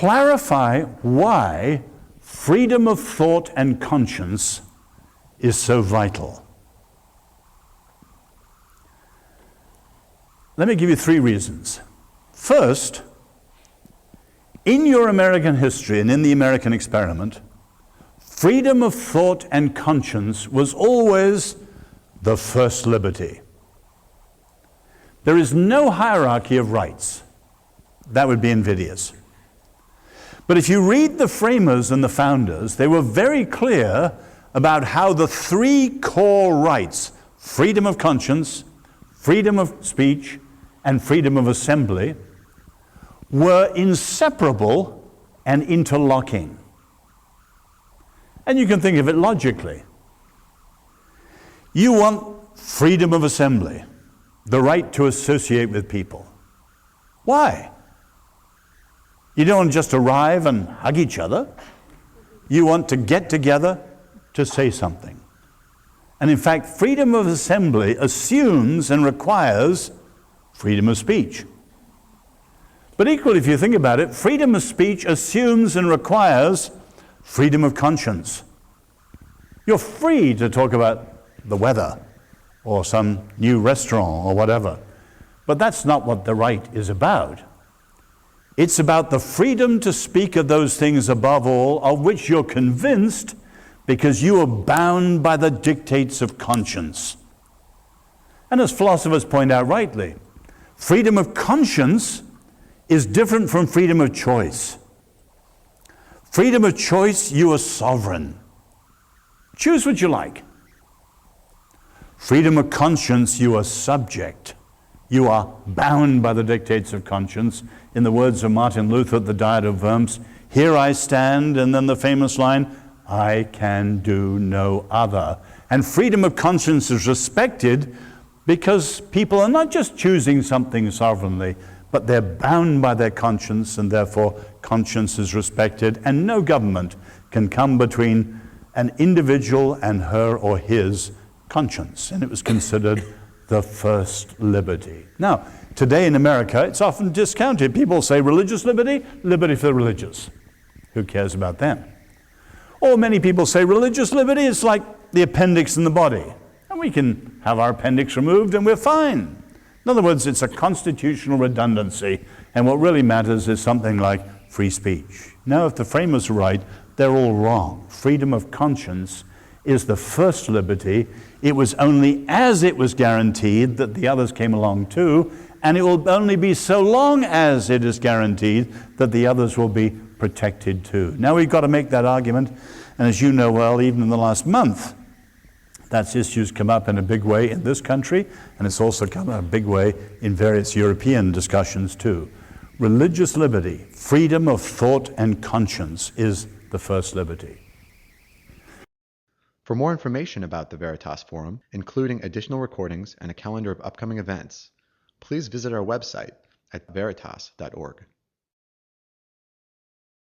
clarify why freedom of thought and conscience is so vital. Let me give you 3 reasons. First, in your American history and in the American experiment, freedom of thought and conscience was always the first liberty. There is no hierarchy of rights. That would be invidious. But if you read the framers and the founders, they were very clear about how the 3 core rights, freedom of conscience, freedom of speech, and freedom of assembly, were inseparable and interlocking. And you can think of it logically. You want freedom of assembly, the right to associate with people. Why? You don't just arrive and hug each other. You want to get together to say something. And in fact, freedom of assembly assumes and requires freedom of speech. But equally, if you think about it, freedom of speech assumes and requires freedom of conscience. You're free to talk about the weather or some new restaurant or whatever. But that's not what the right is about. It's about the freedom to speak of those things above all, of which you're convinced because you are bound by the dictates of conscience. And as philosophers point out rightly, freedom of conscience is different from freedom of choice. Freedom of choice, you are sovereign. Choose what you like. Freedom of conscience, you are subject. You are bound by the dictates of conscience. In the words of Martin Luther at the Diet of Worms, here I stand, and then the famous line, I can do no other. And freedom of conscience is respected because people are not just choosing something sovereignly, but they're bound by their conscience, and therefore conscience is respected, and no government can come between an individual and her or his conscience. And it was considered the first liberty. Now, today in America, it's often discounted. People say religious liberty, liberty for the religious. Who cares about them? Or many people say religious liberty is like the appendix in the body, and we can have our appendix removed and we're fine. In other words, it's a constitutional redundancy, and what really matters is something like free speech. Now, if the framers are right, they're all wrong. Freedom of conscience is the first liberty. It was only as it was guaranteed that the others came along too, and it will only be so long as it is guaranteed that the others will be protected too. Now, we've got to make that argument, and as you know well, even in the last month, that issue's come up in a big way in this country, and it's also come up in a big way in various European discussions too. Religious liberty, freedom of thought and conscience is the first liberty. For more information about the Veritas Forum, including additional recordings and a calendar of upcoming events, please visit our website at veritas.org.